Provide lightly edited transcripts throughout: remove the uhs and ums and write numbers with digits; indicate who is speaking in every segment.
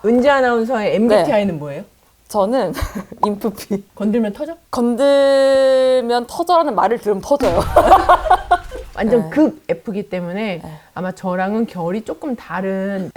Speaker 1: 은지 아나운서의 MBTI는 뭐예요?
Speaker 2: 저는 인프피.
Speaker 1: 건들면 터져?
Speaker 2: 건들면 터져라는 말을 들으면 터져요.
Speaker 1: 완전
Speaker 2: 네.
Speaker 1: 극 F기 때문에
Speaker 2: 네.
Speaker 1: 아마 저랑은 결이 조금 다른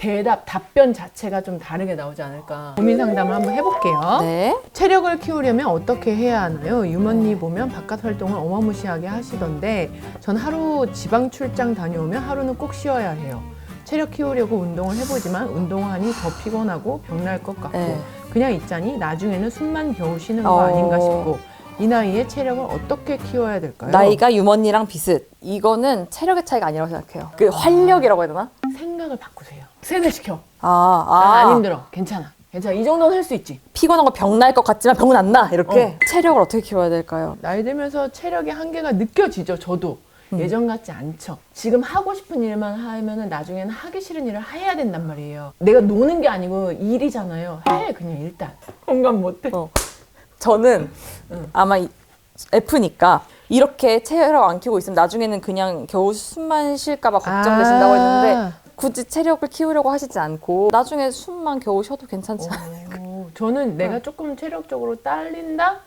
Speaker 1: 답변 자체가 좀 다르게 나오지 않을까. 고민 상담을 한번 해볼게요.
Speaker 2: 네.
Speaker 1: 체력을 키우려면 어떻게 해야 하나요? 유머니 보면 바깥 활동을 어마무시하게 하시던데 전 하루 지방 출장 다녀오면 하루는 꼭 쉬어야 해요. 체력 키우려고 운동을 해보지만 운동하니 더 피곤하고 병날 것 같고
Speaker 2: 네.
Speaker 1: 그냥 있자니 나중에는 숨만 겨우 쉬는 거 아닌가 싶고 이 나이에 체력을 어떻게 키워야 될까요?
Speaker 2: 나이가 유머니랑 비슷. 이거는 체력의 차이가 아니라고 생각해요. 그 활력이라고 해야 되나?
Speaker 1: 생각을 바꾸세요. 세뇌시켜.
Speaker 2: 안
Speaker 1: 안 힘들어. 괜찮아. 이 정도는 할 수 있지.
Speaker 2: 피곤한 거 병 날 것 같지만 병은 안 나. 이렇게 체력을 어떻게 키워야 될까요?
Speaker 1: 나이 들면서 체력의 한계가 느껴지죠. 저도. 예전 같지 않죠. 지금 하고 싶은 일만 하면은 나중에는 하기 싫은 일을 해야 된단 말이에요. 내가 노는 게 아니고 일이잖아요. 해 그냥 일단. 공감 못해.
Speaker 2: 저는 아마 F니까 이렇게 체력 안 키우고 있으면 나중에는 그냥 겨우 숨만 쉴까 봐 걱정되신다고 했는데 굳이 체력을 키우려고 하시지 않고 나중에 숨만 겨우 쉬어도 괜찮지 않아요?
Speaker 1: 저는 내가 조금 체력적으로 딸린다?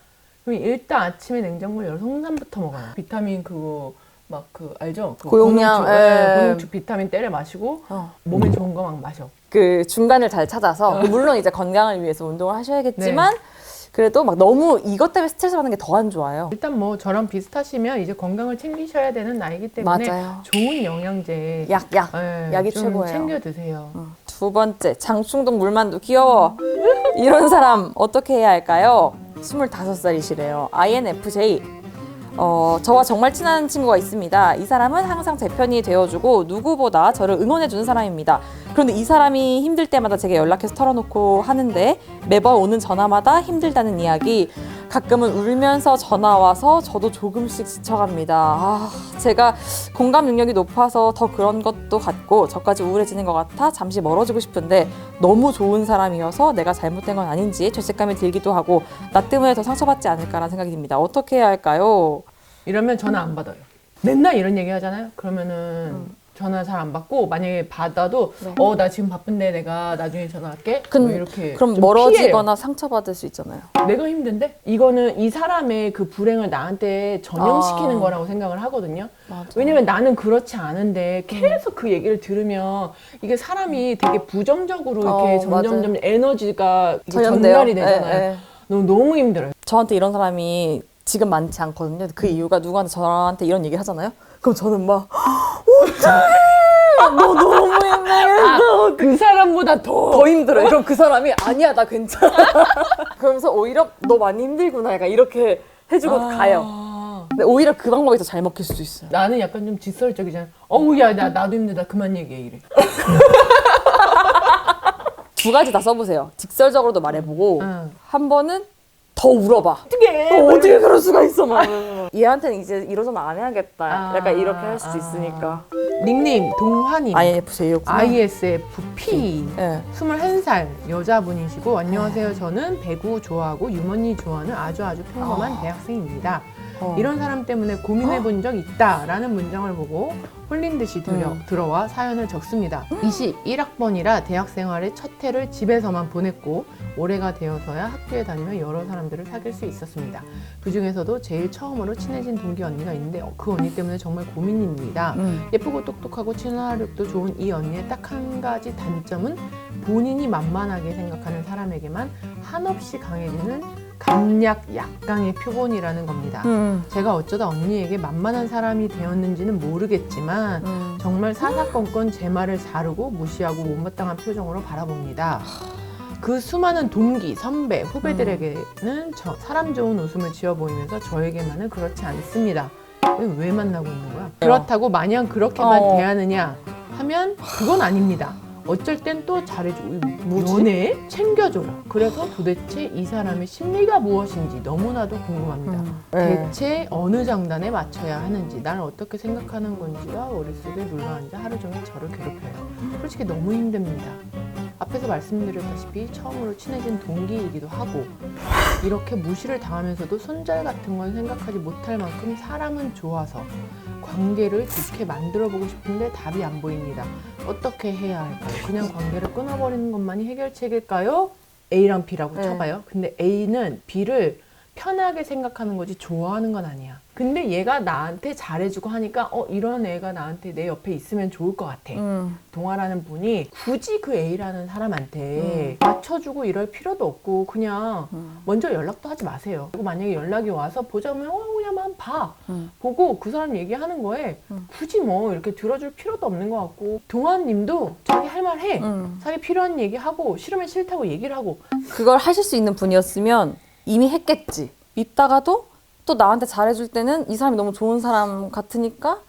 Speaker 1: 그럼 일단 아침에 냉장고에 열어서 홍삼부터 먹어요. 비타민 그거 막 알죠?
Speaker 2: 고용량,
Speaker 1: 고농축 비타민 때려 마시고 몸에 좋은 거 막 마셔.
Speaker 2: 그 중간을 잘 찾아서 물론 이제 건강을 위해서 운동을 하셔야겠지만 그래도 막 너무 이것 때문에 스트레스 받는 게 더 안 좋아요.
Speaker 1: 일단 뭐 저랑 비슷하시면 이제 건강을 챙기셔야 되는 나이기 때문에
Speaker 2: 맞아요.
Speaker 1: 좋은 영양제
Speaker 2: 약이
Speaker 1: 좀
Speaker 2: 최고예요.
Speaker 1: 챙겨 드세요.
Speaker 2: 두 번째, 장충동 물만두 귀여워. 이런 사람 어떻게 해야 할까요? 25살이시래요. INFJ. 저와 정말 친한 친구가 있습니다. 이 사람은 항상 제 편이 되어주고 누구보다 저를 응원해주는 사람입니다. 그런데 이 사람이 힘들 때마다 제게 연락해서 털어놓고 하는데 매번 오는 전화마다 힘들다는 이야기, 가끔은 울면서 전화 와서 저도 조금씩 지쳐갑니다. 제가 공감 능력이 높아서 더 그런 것도 같고 저까지 우울해지는 것 같아 잠시 멀어지고 싶은데 너무 좋은 사람이어서 내가 잘못된 건 아닌지 죄책감이 들기도 하고 나 때문에 더 상처받지 않을까라는 생각이 듭니다. 어떻게 해야 할까요?
Speaker 1: 이러면 전화 안 받아요. 맨날 이런 얘기 하잖아요. 그러면은 전화 잘 안 받고 만약에 받아도 나 지금 바쁜데 내가 나중에 전화할게. 뭐 이렇게
Speaker 2: 그럼
Speaker 1: 좀
Speaker 2: 멀어지거나 상처받을 수 있잖아요.
Speaker 1: 피해요. 내가 힘든데 이거는 이 사람의 그 불행을 나한테 전염시키는 거라고 생각을 하거든요.
Speaker 2: 맞아.
Speaker 1: 왜냐면 나는 그렇지 않은데 계속 그 얘기를 들으면 이게 사람이 되게 부정적으로 이렇게 점점점 에너지가 이게 전달이 되잖아요. 너무 힘들어요.
Speaker 2: 저한테 이런 사람이 지금 많지 않거든요. 그 이유가 누구한테 저한테 이런 얘기를 하잖아요. 그럼 저는 막 어떡해! 너 너무 힘들어.
Speaker 1: 그 사람보다
Speaker 2: 더 힘들어요. 그럼 그 사람이 아니야 나 괜찮아. 그러면서 오히려 너 많이 힘들구나 약간 이렇게 해주고 가요. 근데 오히려 그 방법이 더 잘 먹힐 수도 있어요.
Speaker 1: 나는 약간 좀 직설적이잖아. 야 나도 힘들다 그만 얘기해 이래.
Speaker 2: 두 가지 다 써보세요. 직설적으로도 말해보고 한 번은 더 울어봐.
Speaker 1: 어떻게
Speaker 2: 그럴 수가 있어 막. 얘한테는 이제 이러저러 안 해야겠다. 약간 이렇게 할 수도 있으니까.
Speaker 1: 닉네임 동화님.
Speaker 2: INFJ였구나.
Speaker 1: ISFP.
Speaker 2: 네.
Speaker 1: 21살 여자분이시고 안녕하세요. 저는 배구 좋아하고 유머니 좋아하는 아주 평범한 대학생입니다. 이런 사람 때문에 고민해본 적 있다라는 문장을 보고 홀린 듯이 들어와 사연을 적습니다. 21학번이라 대학 생활의 첫 해를 집에서만 보냈고 올해가 되어서야 학교에 다니며 여러 사람들을 사귈 수 있었습니다. 그 중에서도 제일 처음으로 친해진 동기 언니가 있는데 그 언니 때문에 정말 고민입니다. 예쁘고 똑똑하고 친화력도 좋은 이 언니의 딱 한 가지 단점은 본인이 만만하게 생각하는 사람에게만 한없이 강해지는 강약 약강의 표본이라는 겁니다. 제가 어쩌다 언니에게 만만한 사람이 되었는지는 모르겠지만 정말 사사건건 제 말을 자르고 무시하고 못마땅한 표정으로 바라봅니다. 그 수많은 동기, 선배, 후배들에게는 사람 좋은 웃음을 지어 보이면서 저에게만은 그렇지 않습니다. 왜 만나고 있는 거야? 그렇다고 마냥 그렇게만 대하느냐 하면 그건 아닙니다. 어쩔 땐 또 잘해주고 연애 챙겨줘요. 그래서 도대체 이 사람의 심리가 무엇인지 너무나도 궁금합니다. 대체 어느 장단에 맞춰야 하는지, 나를 어떻게 생각하는 건지가 머릿속에 물러앉아 하루 종일 저를 괴롭혀요. 솔직히 너무 힘듭니다. 앞에서 말씀드렸다시피 처음으로 친해진 동기이기도 하고 이렇게 무시를 당하면서도 손절 같은 건 생각하지 못할 만큼 사람은 좋아서 관계를 좋게 만들어보고 싶은데 답이 안 보입니다. 어떻게 해야 할까요? 그냥 관계를 끊어버리는 것만이 해결책일까요? A랑 B라고
Speaker 2: 네.
Speaker 1: 쳐봐요. 근데 A는 B를 편하게 생각하는 거지 좋아하는 건 아니야. 근데 얘가 나한테 잘해주고 하니까 이런 애가 나한테 내 옆에 있으면 좋을 것 같아. 동아라는 분이 굳이 그 A라는 사람한테 맞춰주고 이럴 필요도 없고 그냥 먼저 연락도 하지 마세요. 그리고 만약에 연락이 와서 보자면 그냥 한번 봐. 보고 그 사람 얘기하는 거에 굳이 뭐 이렇게 들어줄 필요도 없는 것 같고 동아님도 자기 할 말 해. 자기 필요한 얘기하고 싫으면 싫다고 얘기를 하고
Speaker 2: 그걸 하실 수 있는 분이었으면 이미 했겠지. 밉다가도 또 나한테 잘해줄 때는 이 사람이 너무 좋은 사람 같으니까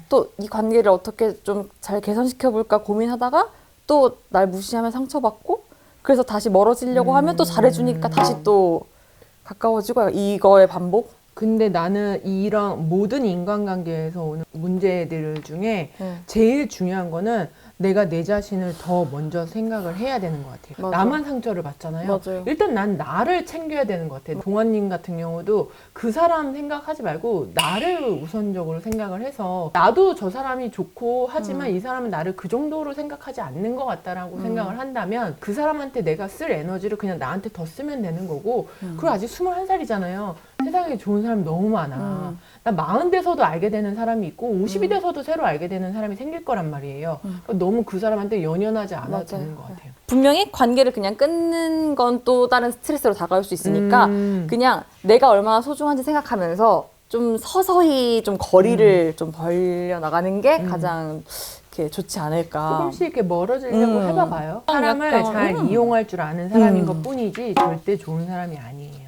Speaker 2: 또 이 관계를 어떻게 좀 잘 개선시켜 볼까 고민하다가 또 날 무시하면 상처받고 그래서 다시 멀어지려고 하면 또 잘해주니까 다시 또 가까워지고 이거의 반복?
Speaker 1: 근데 나는 이런 모든 인간관계에서 오는 문제들 중에 제일 중요한 거는 내가 내 자신을 더 먼저 생각을 해야 되는 것 같아요.
Speaker 2: 맞아.
Speaker 1: 나만 상처를 받잖아요.
Speaker 2: 맞아요.
Speaker 1: 일단 난 나를 챙겨야 되는 것 같아요. 동아님 같은 경우도 그 사람 생각하지 말고 나를 우선적으로 생각을 해서 나도 저 사람이 좋고 하지만 이 사람은 나를 그 정도로 생각하지 않는 것 같다라고 생각을 한다면 그 사람한테 내가 쓸 에너지를 그냥 나한테 더 쓰면 되는 거고 그리고 아직 21살이잖아요. 세상에 좋은 사람 너무 많아. 나 40 돼서도 알게 되는 사람이 있고 50이 돼서도 새로 알게 되는 사람이 생길 거란 말이에요. 그러니까 너무 그 사람한테 연연하지 않아도
Speaker 2: 맞아요.
Speaker 1: 되는 것 같아요.
Speaker 2: 분명히 관계를 그냥 끊는 건 또 다른 스트레스로 다가올 수 있으니까 그냥 내가 얼마나 소중한지 생각하면서 좀 서서히 좀 거리를 좀 벌려 나가는 게 가장 이렇게 좋지 않을까.
Speaker 1: 조금씩 이렇게 멀어지려고 해봐봐요. 사람을
Speaker 2: 약간,
Speaker 1: 잘 이용할 줄 아는 사람인 것 뿐이지 절대 좋은 사람이 아니에요.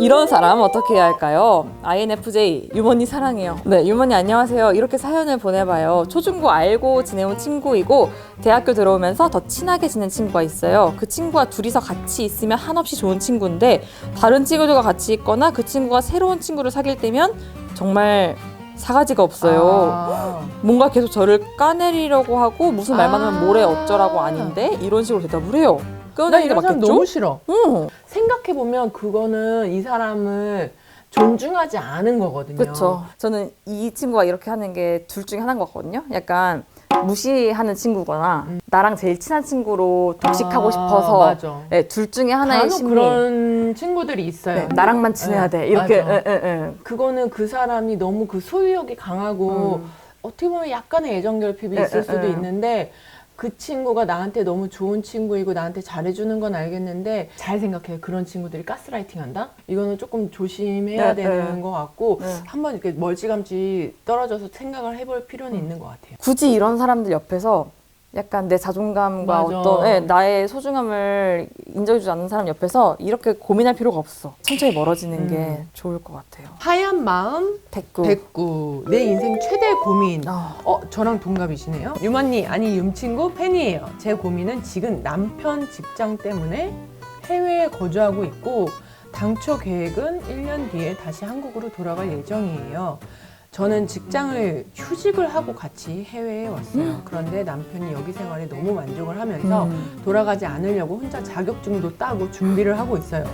Speaker 2: 이런 사람 어떻게 해야 할까요? INFJ, 유머니 사랑해요. 네, 유머니 안녕하세요. 이렇게 사연을 보내봐요. 초중고 알고 지내온 친구이고 대학교 들어오면서 더 친하게 지낸 친구가 있어요. 그 친구와 둘이서 같이 있으면 한없이 좋은 친구인데 다른 친구들과 같이 있거나 그 친구가 새로운 친구를 사귈 때면 정말 사가지가 없어요. 뭔가 계속 저를 까내리려고 하고 무슨 말만 하면 뭐래 어쩌라고 아닌데 이런 식으로 대답을 해요.
Speaker 1: 나
Speaker 2: 끄내는 게
Speaker 1: 이런 사람
Speaker 2: 맞겠죠?
Speaker 1: 너무 싫어.
Speaker 2: 응.
Speaker 1: 생각해보면 그거는 이 사람을 존중하지 않은 거거든요.
Speaker 2: 그렇죠. 저는 이 친구가 이렇게 하는 게 둘 중에 하나인 것 같거든요. 약간 무시하는 친구거나 나랑 제일 친한 친구로 독식하고 싶어서
Speaker 1: 맞아.
Speaker 2: 네, 둘 중에 하나의
Speaker 1: 간혹
Speaker 2: 심리.
Speaker 1: 그런 친구들이 있어요.
Speaker 2: 네, 나랑만 친해야 돼. 이렇게.
Speaker 1: 맞아. 그거는 그 사람이 너무 그 소유욕이 강하고 어떻게 보면 약간의 애정 결핍이 있을 수도 있는데 그 친구가 나한테 너무 좋은 친구이고 나한테 잘해주는 건 알겠는데 잘 생각해. 그런 친구들이 가스라이팅 한다? 이거는 조금 조심해야 되는 것 같고 한번 이렇게 멀찌감치 떨어져서 생각을 해볼 필요는 있는 것 같아요.
Speaker 2: 굳이 이런 사람들 옆에서 약간 내 자존감과
Speaker 1: 맞아.
Speaker 2: 어떤 나의 소중함을 인정해주지 않는 사람 옆에서 이렇게 고민할 필요가 없어. 천천히 멀어지는 게 좋을 것 같아요.
Speaker 1: 하얀 마음
Speaker 2: 됐고.
Speaker 1: 백구 내 인생 최대 고민.
Speaker 2: 어.
Speaker 1: 저랑 동갑이시네요. 유만니 아니 юм친구 팬이에요. 제 고민은 지금 남편 직장 때문에 해외에 거주하고 있고 당초 계획은 1년 뒤에 다시 한국으로 돌아갈 예정이에요. 저는 직장을 휴직을 하고 같이 해외에 왔어요. 그런데 남편이 여기 생활에 너무 만족을 하면서 돌아가지 않으려고 혼자 자격증도 따고 준비를 하고 있어요.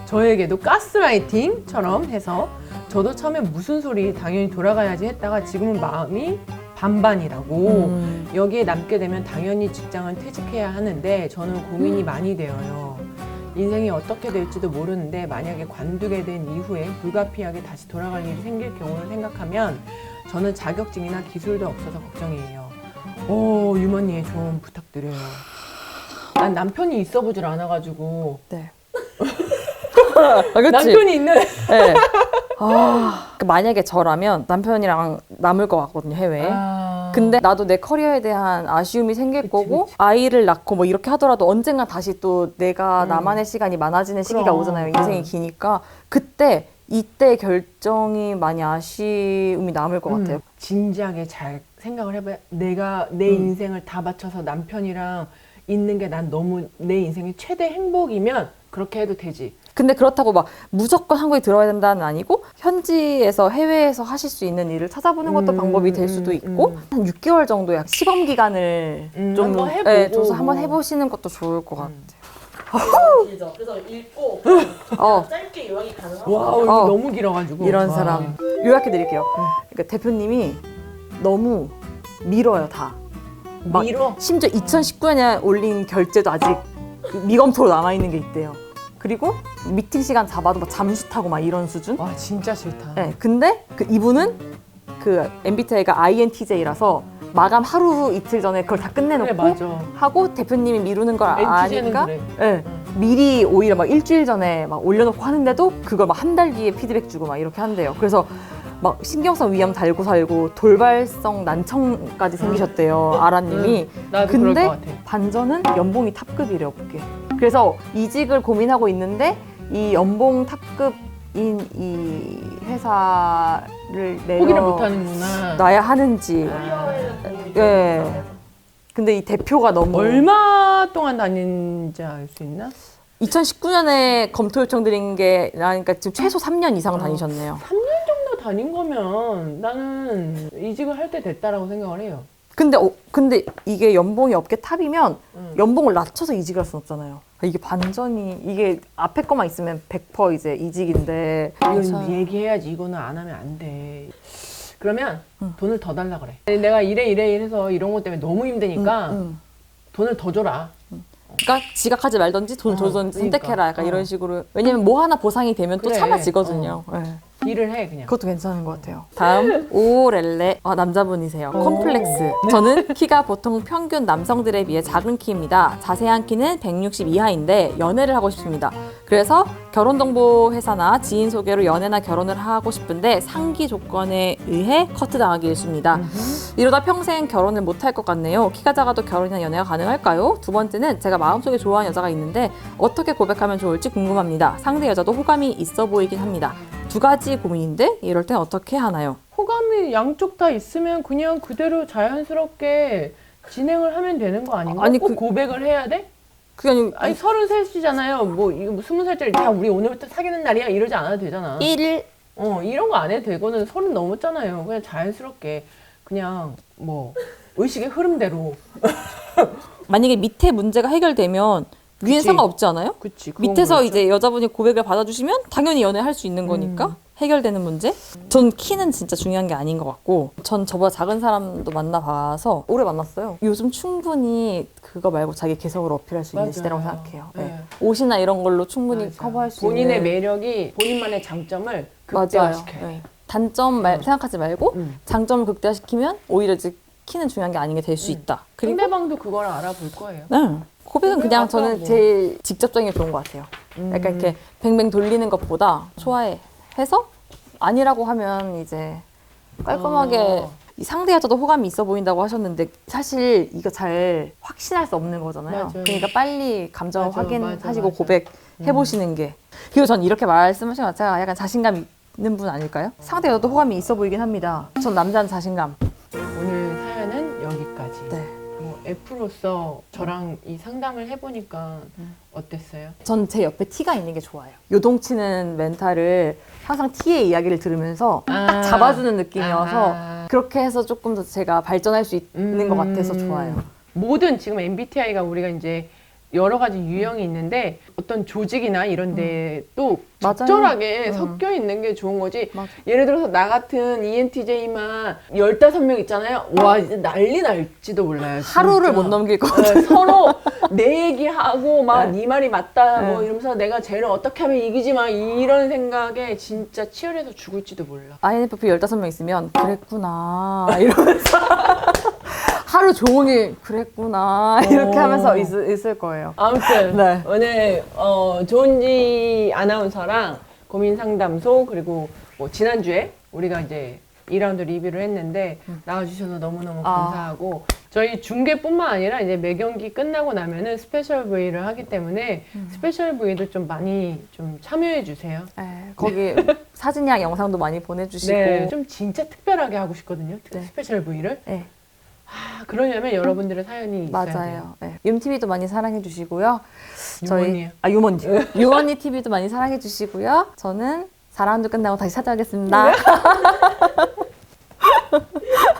Speaker 1: 저에게도 가스라이팅처럼 해서 저도 처음에 무슨 소리 당연히 돌아가야지 했다가 지금은 마음이 반반이라고 여기에 남게 되면 당연히 직장은 퇴직해야 하는데 저는 고민이 많이 되어요. 인생이 어떻게 될지도 모르는데 만약에 관두게 된 이후에 불가피하게 다시 돌아갈 일이 생길 경우를 생각하면 저는 자격증이나 기술도 없어서 걱정이에요. 유머니의 조언 부탁드려요. 난 남편이 있어 보질 않아가지고
Speaker 2: 네. 아, 그치?
Speaker 1: 남편이 있는
Speaker 2: 네. 만약에 저라면 남편이랑 남을 것 같거든요, 해외에. 근데 나도 내 커리어에 대한 아쉬움이 생길 거고 아이를 낳고 뭐 이렇게 하더라도 언젠가 다시 또 내가 나만의 시간이 많아지는 시기가
Speaker 1: 그럼.
Speaker 2: 오잖아요. 인생이 기니까 그때 이때 결정이 많이 아쉬움이 남을 것 같아요.
Speaker 1: 진지하게 잘 생각을 해봐야 내가 내 인생을 다 바쳐서 남편이랑 있는 게 난 너무 내 인생의 최대 행복이면 그렇게 해도 되지.
Speaker 2: 근데 그렇다고 막 무조건 한국에 들어야 된다는 아니고 현지에서 해외에서 하실 수 있는 일을 찾아보는 것도 방법이 될 수도 있고 한 6개월 정도 약 시범 기간을 좀
Speaker 1: 한번 해보고.
Speaker 2: 줘서 한번 해보시는 것도 좋을 것 같아요.
Speaker 3: 길죠. 그래서 읽고 짧게 요약이 가능하고
Speaker 1: 와 이거 너무 길어가지고
Speaker 2: 이런
Speaker 1: 와.
Speaker 2: 사람 요약해 드릴게요. 그러니까 대표님이 너무 밀어요 다. 막
Speaker 1: 미뤄?
Speaker 2: 심지어 2019년에 올린 결제도 아직 미검토로 남아있는 게 있대요. 그리고 미팅 시간 잡아도 막 잠수 타고 막 이런 수준?
Speaker 1: 와 진짜 싫다.
Speaker 2: 네, 근데 이분은 그 MBTI가 INTJ라서 마감 하루 이틀 전에 그걸 다 끝내놓고
Speaker 1: 그래 맞아.
Speaker 2: 하고 대표님이 미루는 걸
Speaker 1: NTJ는
Speaker 2: 아니까
Speaker 1: 그래.
Speaker 2: 네, 미리 오히려 막 일주일 전에 막 올려놓고 하는데도 그걸 막 한 달 뒤에 피드백 주고 막 이렇게 한대요. 그래서 막 신경성 위염 달고 살고 돌발성 난청까지 생기셨대요. 아라님이.
Speaker 1: 나도 그럴
Speaker 2: 근데
Speaker 1: 것 같아.
Speaker 2: 반전은 연봉이 탑급이래요, 그게. 그래서 이직을 고민하고 있는데 이 연봉 탑급인 이 회사를
Speaker 1: 포기를 못하는구나.
Speaker 2: 놔야 하는지.
Speaker 3: 커리어에는 도움이
Speaker 2: 예.
Speaker 3: 돼요.
Speaker 2: 근데 이 대표가 너무
Speaker 1: 얼마 동안 다닌지 알 수 있나?
Speaker 2: 2019년에 검토 요청 드린 게 나니까 지금 최소 3년 이상 다니셨네요.
Speaker 1: 3년 정도 다닌 거면 나는 이직을 할 때 됐다라고 생각을 해요.
Speaker 2: 근데 이게 연봉이 업계 탑이면 연봉을 낮춰서 이직을 할 순 없잖아요. 이게 반전이 이게 앞에 거만 있으면 100% 이제 이직인데
Speaker 1: 이건 얘기해야지. 이거는 안 하면 안 돼. 그러면 돈을 더 달라 그래. 내가 이래 해서 이런 것 때문에 너무 힘드니까 돈을 더 줘라.
Speaker 2: 그러니까 지각하지 말던지 돈 줘든지
Speaker 1: 그러니까.
Speaker 2: 선택해라 약간 이런 식으로. 왜냐면 뭐 하나 보상이 되면 또
Speaker 1: 그래.
Speaker 2: 참아지거든요. 네.
Speaker 1: 일을 해 그냥.
Speaker 2: 그것도 괜찮은 것 같아요. 다음 오렐레. 남자분이세요. 콤플렉스. 저는 키가 보통 평균 남성들에 비해 작은 키입니다. 자세한 키는 160 이하인데 연애를 하고 싶습니다. 그래서 결혼정보 회사나 지인 소개로 연애나 결혼을 하고 싶은데 상기 조건에 의해 커트당하기 일쑤입니다. 이러다 평생 결혼을 못할 것 같네요. 키가 작아도 결혼이나 연애가 가능할까요? 두 번째는 제가 마음속에 좋아하는 여자가 있는데 어떻게 고백하면 좋을지 궁금합니다. 상대 여자도 호감이 있어 보이긴 합니다. 두 가지 고민인데 이럴 땐 어떻게 하나요?
Speaker 1: 호감이 양쪽 다 있으면 그냥 그대로 자연스럽게 진행을 하면 되는 거 아닌가?
Speaker 2: 아니,
Speaker 1: 꼭 고백을 해야 돼?
Speaker 2: 그게
Speaker 1: 아니 33이잖아요. 뭐 이거 20살짜리 다 우리 오늘부터 사귀는 날이야 이러지 않아도 되잖아.
Speaker 2: 1일
Speaker 1: 이런 거 안 해도 되고는 30 넘었잖아요. 그냥 자연스럽게 그냥 뭐 의식의 흐름대로.
Speaker 2: 만약에 밑에 문제가 해결되면 위엔
Speaker 1: 그치.
Speaker 2: 상관없지 않아요?
Speaker 1: 그치. 그건
Speaker 2: 밑에서
Speaker 1: 그렇죠.
Speaker 2: 이제 여자분이 고백을 받아주시면 당연히 연애할 수 있는 거니까 해결되는 문제? 전 키는 진짜 중요한 게 아닌 것 같고 전 저보다 작은 사람도 만나봐서 오래 만났어요. 요즘 충분히 그거 말고 자기 개성을 어필할 수 있는
Speaker 1: 맞아요.
Speaker 2: 시대라고 생각해요. 네.
Speaker 1: 네.
Speaker 2: 옷이나 이런 걸로 충분히
Speaker 1: 맞아.
Speaker 2: 커버할 수
Speaker 1: 본인의
Speaker 2: 있는
Speaker 1: 매력이 본인만의 장점을
Speaker 2: 맞아요.
Speaker 1: 극대화시켜야 돼.
Speaker 2: 네. 단점 생각하지 말고 장점을 극대화시키면 오히려 이제 키는 중요한 게 아닌 게 될 수 있다. 그리고
Speaker 1: 상대방도 그걸 알아볼 거예요.
Speaker 2: 네. 고백은 그냥
Speaker 1: 아까
Speaker 2: 저는
Speaker 1: 뭐.
Speaker 2: 제일 직접적인 게 좋은 것 같아요. 약간 이렇게 뱅뱅 돌리는 것보다 좋아해 해서 아니라고 하면 이제 깔끔하게 이 상대 여자도 호감이 있어 보인다고 하셨는데 사실 이거 잘 확신할 수 없는 거잖아요.
Speaker 1: 맞아요.
Speaker 2: 그러니까 빨리 감정을
Speaker 1: 맞아,
Speaker 2: 확인하시고
Speaker 1: 맞아.
Speaker 2: 고백해보시는 게. 그리고 전 이렇게 말씀하신 것 같아요. 약간 자신감 있는 분 아닐까요? 상대 여자도 호감이 있어 보이긴 합니다. 전 남자는 자신감.
Speaker 1: 오늘 사연은 여기까지.
Speaker 2: 네.
Speaker 1: 뭐 F로서 저랑 이 상담을 해보니까 어땠어요?
Speaker 2: 전 제 옆에 T가 있는 게 좋아요. 요동치는 멘탈을 항상 T의 이야기를 들으면서 딱 잡아주는 느낌이어서 그렇게 해서 조금 더 제가 발전할 수 있는 것 같아서 좋아요.
Speaker 1: 모든 지금 MBTI가 우리가 이제 여러 가지 유형이 있는데 어떤 조직이나 이런 데 또
Speaker 2: 맞아요.
Speaker 1: 적절하게 섞여 있는 게 좋은 거지.
Speaker 2: 맞아.
Speaker 1: 예를 들어서 나 같은 ENTJ만 15명 있잖아요. 와, 이제 난리 날지도 몰라요. 진짜.
Speaker 2: 하루를 못 넘길 것 같아요.
Speaker 1: 네, 서로 내 얘기하고 막
Speaker 2: 네.
Speaker 1: 네 말이 맞다 뭐
Speaker 2: 네.
Speaker 1: 이러면서 내가 쟤를 어떻게 하면 이기지 막 이런 생각에 진짜 치열해서 죽을지도 몰라.
Speaker 2: INFP 15명 있으면 그랬구나 이러면서 하루 종일 그랬구나 이렇게 하면서 있을 거예요.
Speaker 1: 아무튼
Speaker 2: 네.
Speaker 1: 오늘 조은지 아나운서랑 고민 상담소 그리고 뭐 지난주에 우리가 이제 2라운드 리뷰를 했는데 나와주셔서 너무너무 감사하고 저희 중계뿐만 아니라 이제 매경기 끝나고 나면은 스페셜 V를 하기 때문에 스페셜 V도 좀 많이 좀 참여해 주세요.
Speaker 2: 네, 거기 사진이랑 영상도 많이 보내주시고
Speaker 1: 네, 좀 진짜 특별하게 하고 싶거든요.
Speaker 2: 네.
Speaker 1: 스페셜 V를.
Speaker 2: 네,
Speaker 1: 그러려면 여러분들의 사연이 있어야 돼요.
Speaker 2: 맞아요. 네. 윰TV도 많이 사랑해 주시고요.
Speaker 1: 유머니요.
Speaker 2: 유머니. 유머니 TV도 많이 사랑해 주시고요. 저는 4라운드 끝나고 다시 찾아오겠습니다.